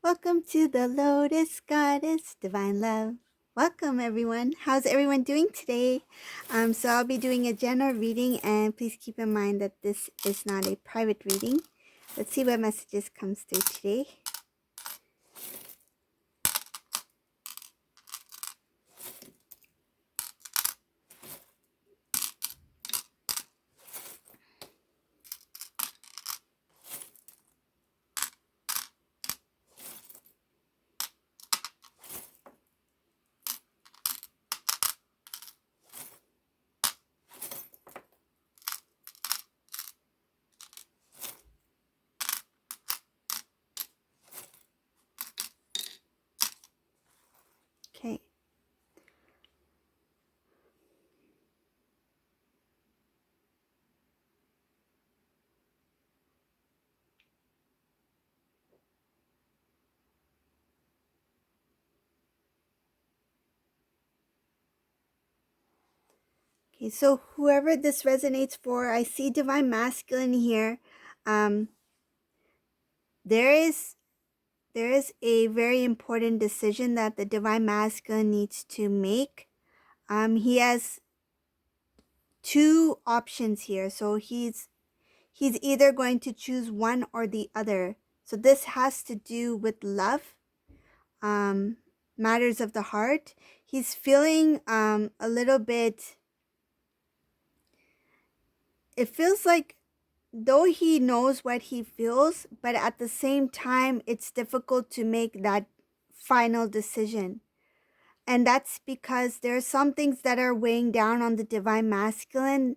Welcome to the Lotus Goddess Divine Love. Welcome everyone. How's everyone doing today? So I'll be doing a general reading, and please keep in mind that this is not a private reading. Let's see what messages comes through today. Okay. Okay, so whoever this resonates for, I see Divine Masculine here. Um, there is a very important decision that the Divine Masculine needs to make. He has two options here. So he's either going to choose one or the other. So this has to do with love, um, matters of the heart. He's feeling a little bit, it feels like though he knows what he feels, but at the same time, it's difficult to make that final decision. And that's because there are some things that are weighing down on the Divine Masculine.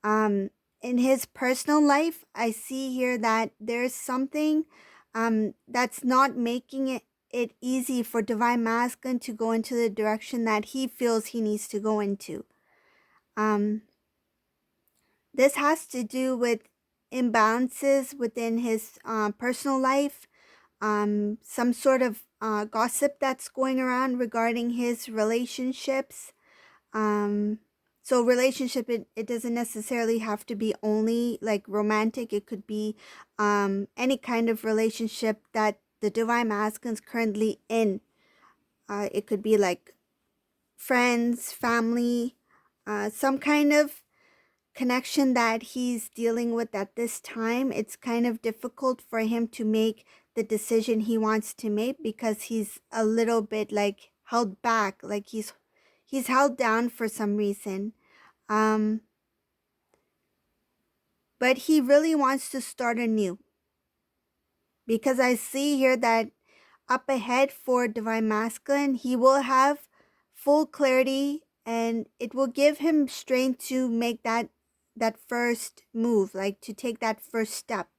In his personal life, I see here that there's something that's not making it easy for Divine Masculine to go into the direction that he feels he needs to go into. This has to do with imbalances within his personal life, some sort of gossip that's going around regarding his relationships. So relationship, it doesn't necessarily have to be only like romantic. It could be any kind of relationship that the Divine Masculine's currently in. It could be like friends, family, some kind of connection that he's dealing with at this time. It's kind of difficult for him to make the decision he wants to make because he's a little bit like held back, like he's held down for some reason. But he really wants to start anew, because I see here that up ahead for Divine Masculine, he will have full clarity, and it will give him strength to make that first move, like to take that first step.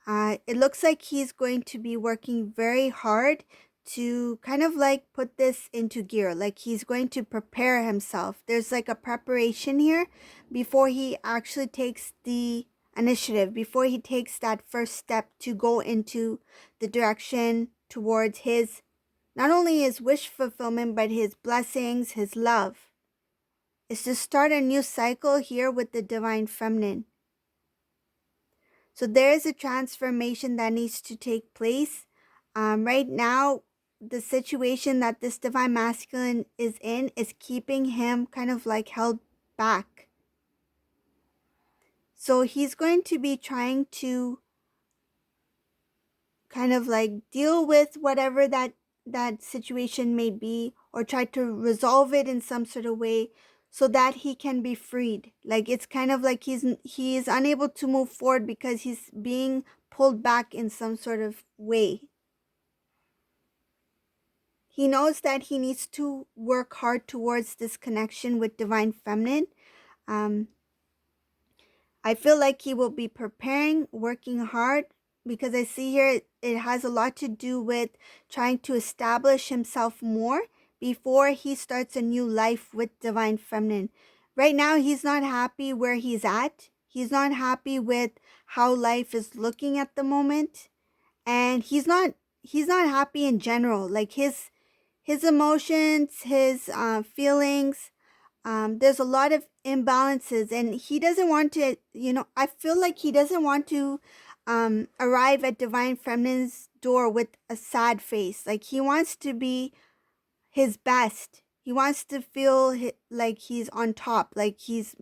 It looks like he's going to be working very hard to kind of like put this into gear. Like he's going to prepare himself. There's like a preparation here before he actually takes the initiative, before he takes that first step to go into the direction towards his, not only his wish fulfillment, but his blessings, his love. It's to start a new cycle here with the Divine Feminine. So there is a transformation that needs to take place. Right now, the situation that this Divine Masculine is in is keeping him kind of like held back. So he's going to be trying to kind of like deal with whatever that situation may be, or try to resolve it in some sort of way so that he can be freed. Like it's kind of like he is unable to move forward because he's being pulled back in some sort of way. He knows that he needs to work hard towards this connection with Divine Feminine. I feel like he will be preparing, working hard, because I see here it has a lot to do with trying to establish himself more before he starts a new life with Divine Feminine. Right now, he's not happy where he's at. He's not happy with how life is looking at the moment. And he's not happy in general. Like his emotions, his feelings, there's a lot of imbalances, and he doesn't want to, I feel like he doesn't want to arrive at divine feminine's door with a sad face. Like he wants to be his best. He wants to feel like he's on top, like he's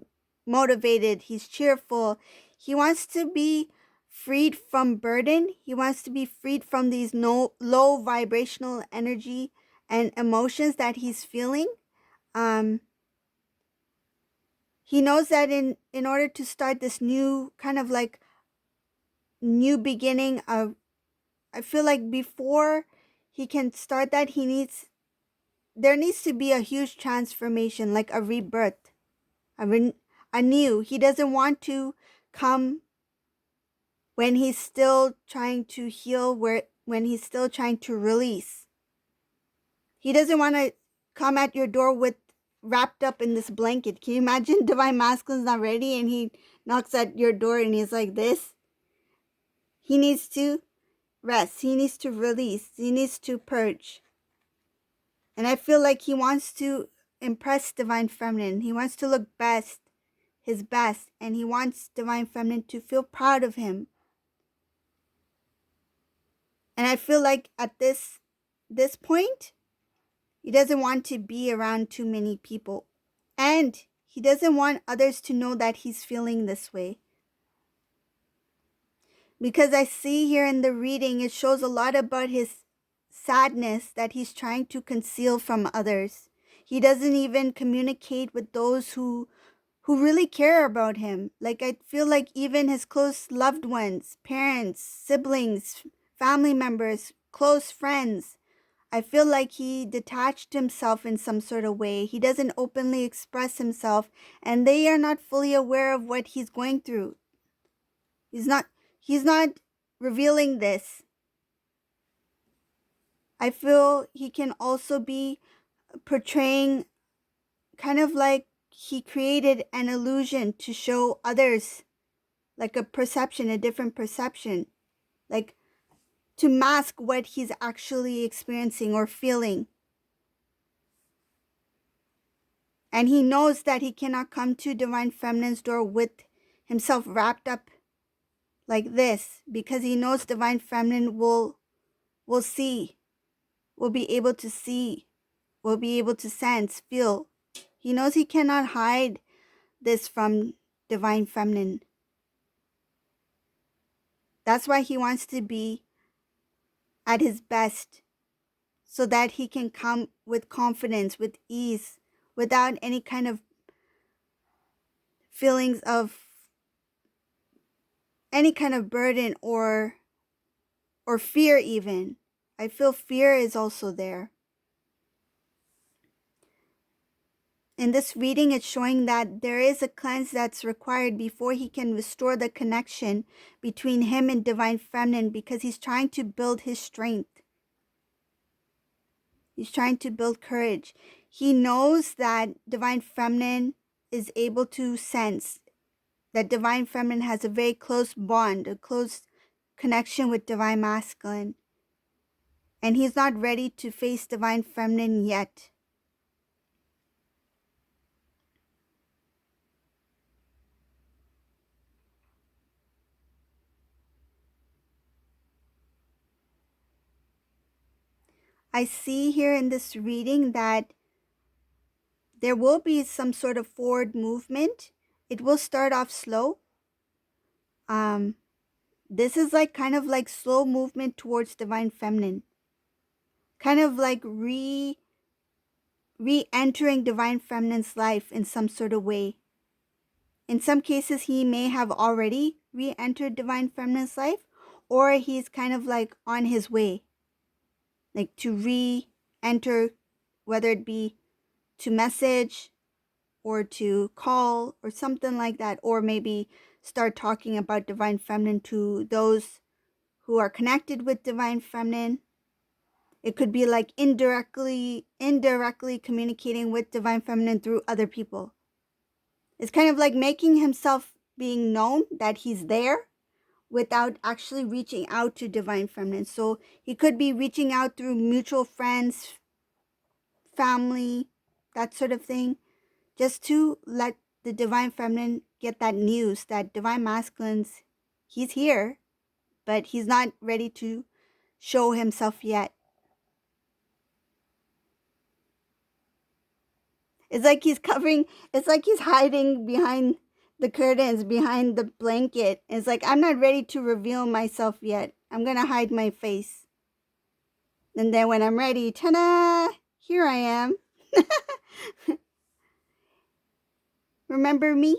motivated, he's cheerful. He wants to be freed from burden. He wants to be freed from these low vibrational energy and emotions that he's feeling. Um, he knows that in order to start this new kind of like new beginning of, I feel like before he can start that, there needs to be a huge transformation, like a rebirth, a new. He doesn't want to come when he's still trying to heal, when he's still trying to release. He doesn't want to come at your door with wrapped up in this blanket. Can you imagine divine masculine's not ready and he knocks at your door and he's like this? He needs to rest. He needs to release. He needs to purge. And I feel like he wants to impress divine feminine. He wants to look his best, and he wants divine feminine to feel proud of him. And I feel like at this point, he doesn't want to be around too many people. And he doesn't want others to know that he's feeling this way. Because I see here in the reading, it shows a lot about his sadness that he's trying to conceal from others. He doesn't even communicate with those who really care about him. Like I feel like even his close loved ones, parents, siblings, family members, close friends, I feel like he detached himself in some sort of way. He doesn't openly express himself, and they are not fully aware of what he's going through. He's not revealing this. I feel he can also be portraying kind of like he created an illusion to show others, like a perception, a different perception, like to mask what he's actually experiencing or feeling. And he knows that he cannot come to divine feminine's door with himself wrapped up like this, because he knows divine feminine will see, will be able to see, will be able to sense, feel. He knows he cannot hide this from divine feminine. That's why he wants to be at his best, so that he can come with confidence, with ease, without any kind of feelings of any kind of burden or fear even. I feel fear is also there. In this reading, it's showing that there is a cleanse that's required before he can restore the connection between him and divine feminine, because he's trying to build his strength. He's trying to build courage. He knows that divine feminine is able to sense that divine feminine has a very close bond, a close connection with divine masculine. And he's not ready to face divine feminine yet. I see here in this reading that there will be some sort of forward movement. It will start off slow. This is like kind of like slow movement towards divine feminine. Kind of like re-entering divine feminine's life in some sort of way. In some cases, he may have already re-entered divine feminine's life, or he's kind of like on his way, like to re-enter, whether it be to message or to call or something like that, or maybe start talking about divine feminine to those who are connected with divine feminine. It could be like indirectly communicating with divine feminine through other people. It's kind of like making himself being known that he's there without actually reaching out to divine feminine. So he could be reaching out through mutual friends, family, that sort of thing, just to let the divine feminine get that news that divine masculine's, he's here. but he's not ready to show himself yet. It's like he's hiding behind the curtains, behind the blanket. It's like, I'm not ready to reveal myself yet. I'm gonna hide my face. And then when I'm ready, ta-da! Here I am. Remember me?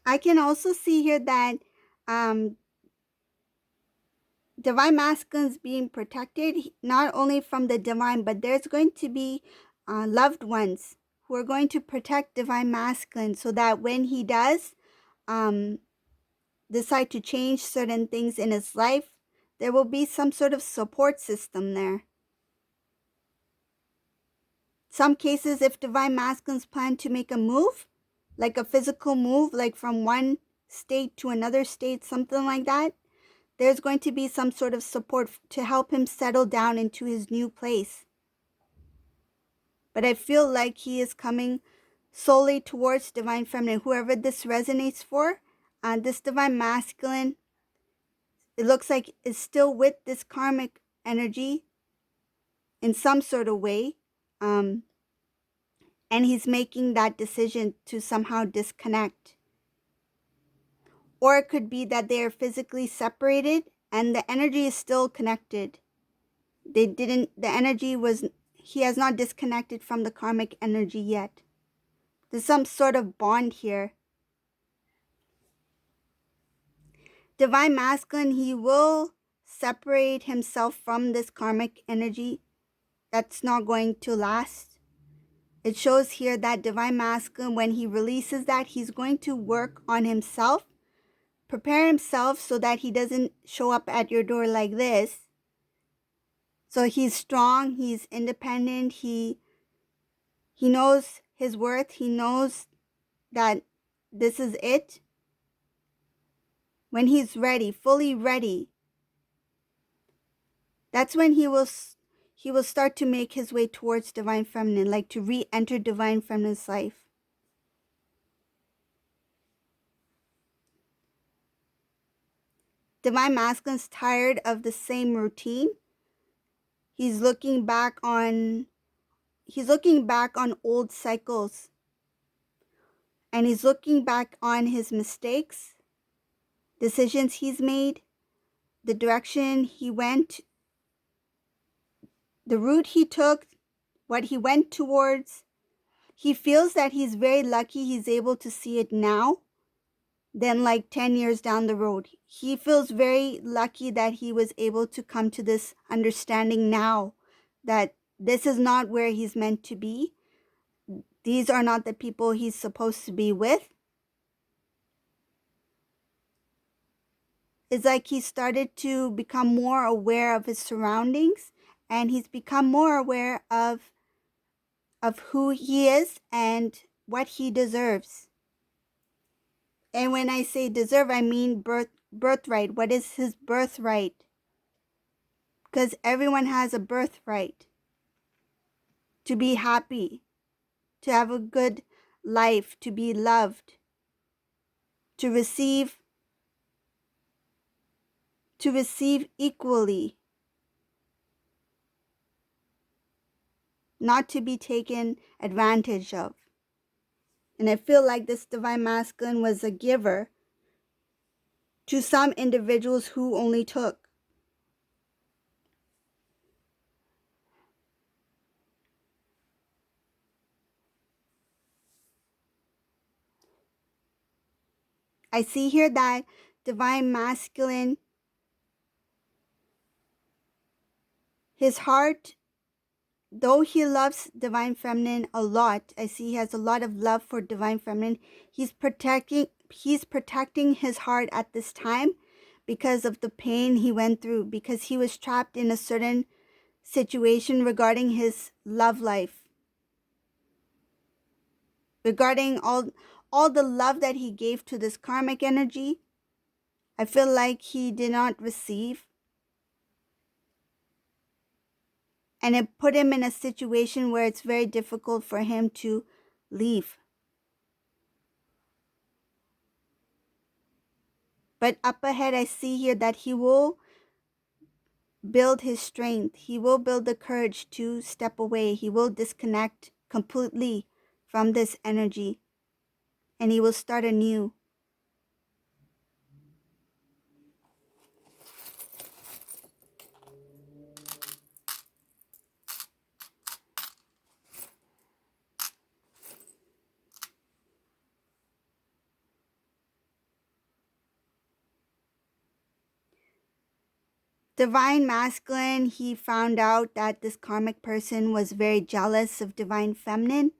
I can also see here that um, divine masculines being protected, not only from the divine, but there's going to be loved ones who are going to protect divine masculine, so that when he does um, decide to change certain things in his life, there will be some sort of support system there. Some cases, if divine masculines plan to make a move, like a physical move, like from one state to another state, something like that, there's going to be some sort of support to help him settle down into his new place. But I feel like he is coming solely towards divine feminine. Whoever this resonates for, this divine masculine, it looks like is still with this karmic energy in some sort of way. And he's making that decision to somehow disconnect. Or it could be that they are physically separated and the energy is still connected. The energy was, he has not disconnected from the karmic energy yet. There's some sort of bond here. Divine masculine, he will separate himself from this karmic energy. That's not going to last. It shows here that divine masculine, when he releases that, he's going to work on himself, prepare himself so that he doesn't show up at your door like this. So he's strong, he's independent, he knows his worth, he knows that this is it. When he's ready, fully ready, that's when he will start to make his way towards divine feminine, like to re-enter divine feminine's life. Divine masculine's tired of the same routine. He's looking back on old cycles, and he's looking back on his mistakes, decisions he's made, the direction he went, the route he took, what he went towards. He feels that he's very lucky he's able to see it now than like 10 years down the road. He feels very lucky that he was able to come to this understanding now, that this is not where he's meant to be. These are not the people he's supposed to be with. It's like he started to become more aware of his surroundings, and he's become more aware of who he is and what he deserves. And when I say deserve, I mean birthright. What is his birthright? Because everyone has a birthright to be happy, to have a good life, to be loved, to receive equally, not to be taken advantage of. And I feel like this divine masculine was a giver to some individuals who only took. I see here that divine masculine, his heart, though he loves divine feminine a lot, I see he has a lot of love for divine feminine. He's protecting his heart at this time because of the pain he went through, because he was trapped in a certain situation regarding his love life, regarding all the love that he gave to this karmic energy. I feel like he did not receive, and it put him in a situation where it's very difficult for him to leave. But up ahead, I see here that he will build his strength. He will build the courage to step away. He will disconnect completely from this energy, and he will start anew. Divine Masculine, he found out that this karmic person was very jealous of Divine Feminine.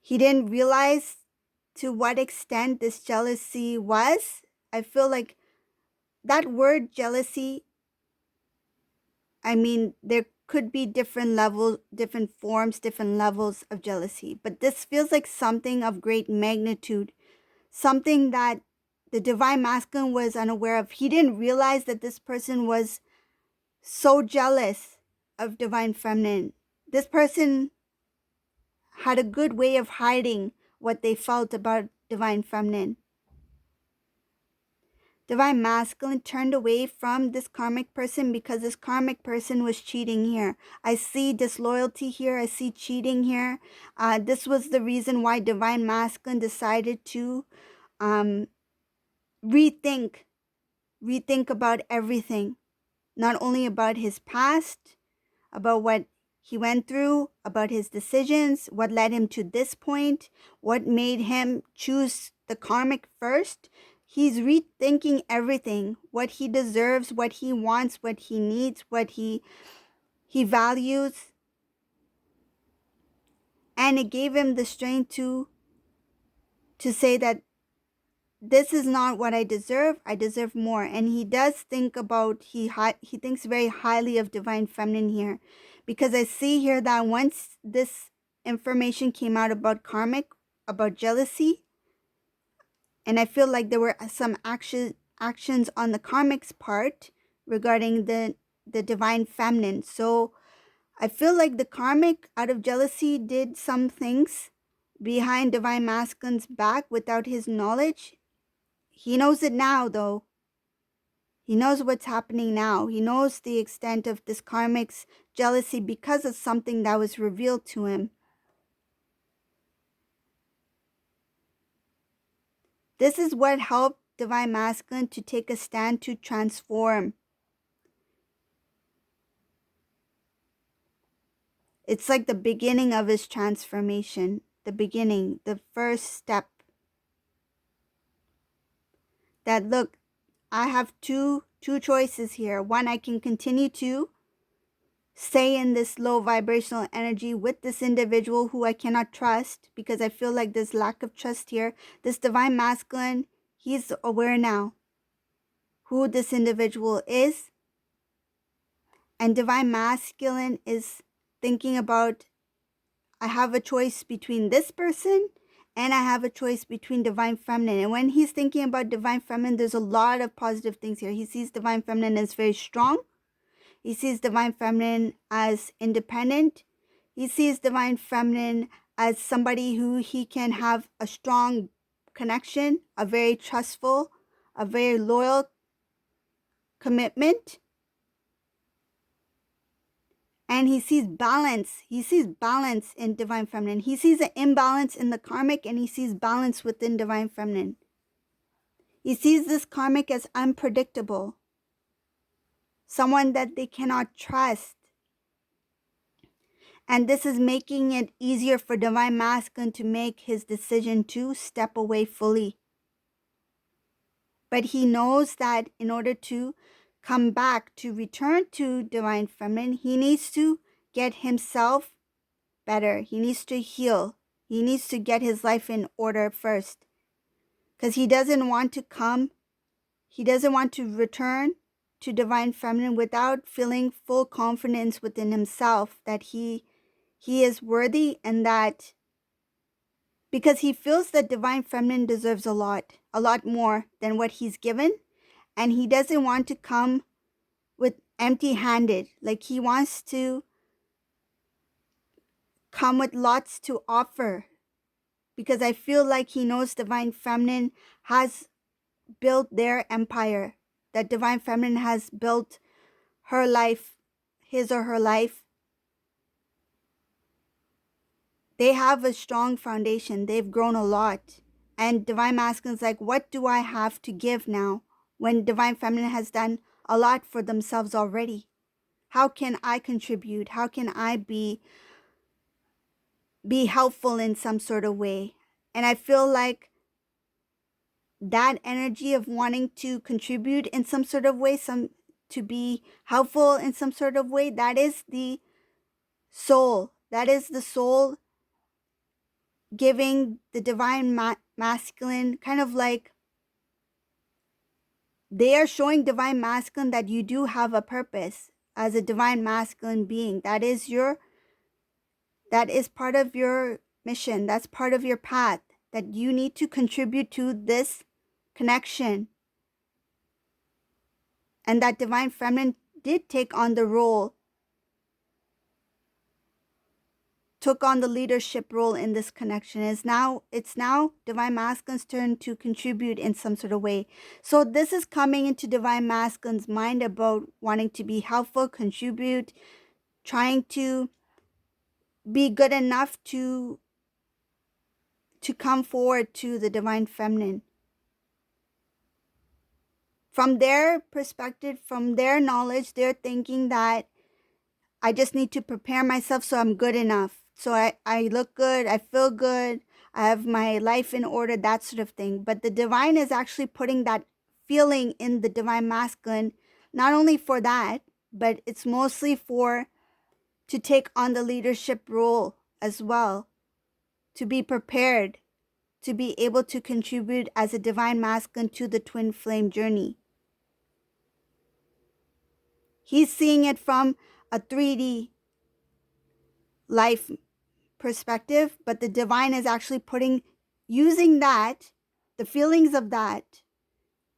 He didn't realize to what extent this jealousy was. I feel like that word jealousy, I mean, there could be different levels, different forms, different levels of jealousy. But this feels like something of great magnitude, something that the Divine Masculine was unaware of. He didn't realize that this person was so jealous of Divine Feminine. This person had a good way of hiding what they felt about Divine Feminine. Divine Masculine turned away from this karmic person because this karmic person was cheating here. I see disloyalty here. I see cheating here. This was the reason why Divine Masculine decided to rethink about everything. Not only about his past, about what he went through, about his decisions, what led him to this point, what made him choose the karmic first. He's rethinking everything, what he deserves, what he wants, what he needs, what he values. And it gave him the strength to say that this is not what I deserve. I deserve more. And he does think about, he thinks very highly of Divine Feminine here. Because I see here that once this information came out about karmic, about jealousy, and I feel like there were some actions on the karmic's part regarding the Divine Feminine. So I feel like the karmic, out of jealousy, did some things behind Divine Masculine's back without his knowledge. He knows it now, though. He knows what's happening now. He knows the extent of this karmic's jealousy because of something that was revealed to him. This is what helped Divine Masculine to take a stand to transform. It's like the beginning of his transformation. The beginning, the first step. That, look, I have two choices here. One, I can continue to stay in this low vibrational energy with this individual who I cannot trust because I feel like there's lack of trust here. This Divine Masculine, he's aware now who this individual is. And Divine Masculine is thinking about, I have a choice between this person and I have a choice between Divine Feminine. And when he's thinking about Divine Feminine, there's a lot of positive things here. He sees Divine Feminine as very strong. He sees Divine Feminine as independent. He sees Divine Feminine as somebody who he can have a strong connection, a very trustful, a very loyal commitment. And he sees balance. He sees balance in Divine Feminine. He sees an imbalance in the karmic, and he sees balance within Divine Feminine. He sees this karmic as unpredictable, someone that they cannot trust. And this is making it easier for Divine Masculine to make his decision to step away fully. But he knows that in order to come back, to return to Divine Feminine, he needs to get himself better. He needs to heal. He needs to get his life in order first. Because he doesn't want to return to Divine Feminine without feeling full confidence within himself that he is worthy, and that because he feels that Divine Feminine deserves a lot more than what he's given, and he doesn't want to come with empty-handed. Like, he wants to come with lots to offer, because I feel like he knows Divine Feminine has built their empire, that Divine Feminine has built her life, his or her life. They have a strong foundation. They've grown a lot. And Divine Masculine is like, what do I have to give now when Divine Feminine has done a lot for themselves already? How can I contribute? How can I be helpful in some sort of way? And I feel like that energy of wanting to contribute in some sort of way, to be helpful in some sort of way, that is the soul. That is the soul giving the Divine Masculine, kind of like they are showing Divine Masculine that you do have a purpose as a Divine Masculine being. That is part of your mission. That's part of your path, that you need to contribute to this connection. And that Divine Feminine did take on the role, took on the leadership role in this connection. It's now Divine Masculine's turn to contribute in some sort of way. So this is coming into Divine Masculine's mind about wanting to be helpful, contribute, trying to be good enough to come forward to the Divine Feminine. From their perspective, from their knowledge, they're thinking that I just need to prepare myself so I'm good enough. So I look good, I feel good, I have my life in order, that sort of thing. But the Divine is actually putting that feeling in the Divine Masculine, not only for that, but it's mostly to take on the leadership role as well, to be prepared, to be able to contribute as a Divine Masculine to the twin flame journey. He's seeing it from a 3D life perspective, but the Divine is actually using that, the feelings of that,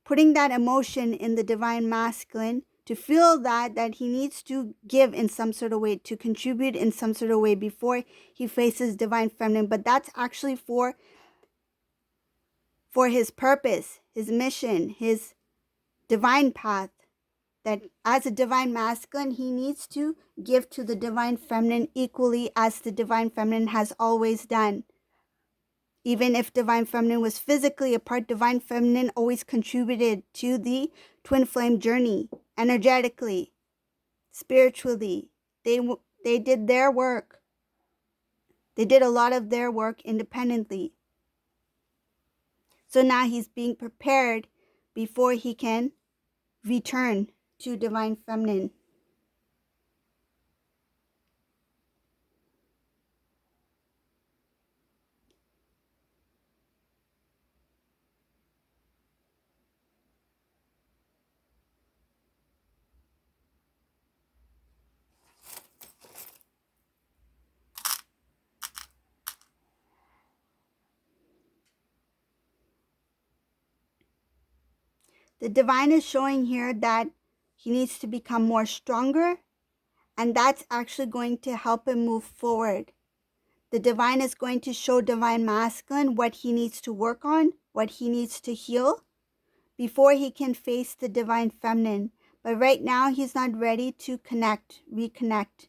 putting that emotion in the Divine Masculine to feel that he needs to give in some sort of way, to contribute in some sort of way before he faces Divine Feminine. But that's actually for his purpose, his mission, his divine path. That as a Divine Masculine, he needs to give to the Divine Feminine equally as the Divine Feminine has always done. Even if Divine Feminine was physically apart, Divine Feminine always contributed to the twin flame journey, energetically, spiritually. They did their work. They did a lot of their work independently. So now he's being prepared before he can return to Divine Feminine. The Divine is showing here that he needs to become more stronger, and that's actually going to help him move forward. The Divine is going to show Divine Masculine what he needs to work on, what he needs to heal before he can face the Divine Feminine. But right now, he's not ready to reconnect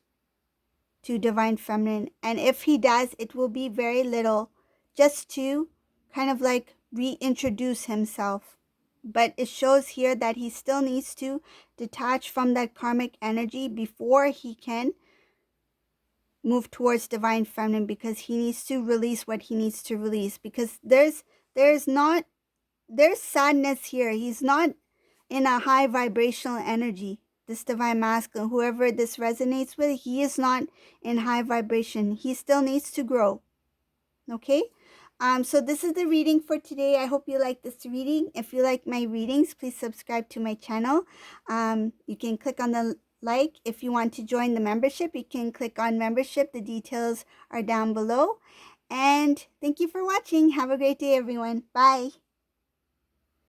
to Divine Feminine. And if he does, it will be very little, just to kind of like reintroduce himself. But it shows here that he still needs to detach from that karmic energy before he can move towards Divine Feminine, because he needs to release what he needs to release. Because there's sadness here. He's not in a high vibrational energy. This Divine Masculine, whoever this resonates with, he is not in high vibration. He still needs to grow. Okay? So this is the reading for today. I hope you like this reading. If you like my readings, please subscribe to my channel. You can click on the like. If you want to join the membership, you can click on membership. The details are down below. And thank you for watching. Have a great day, everyone. Bye.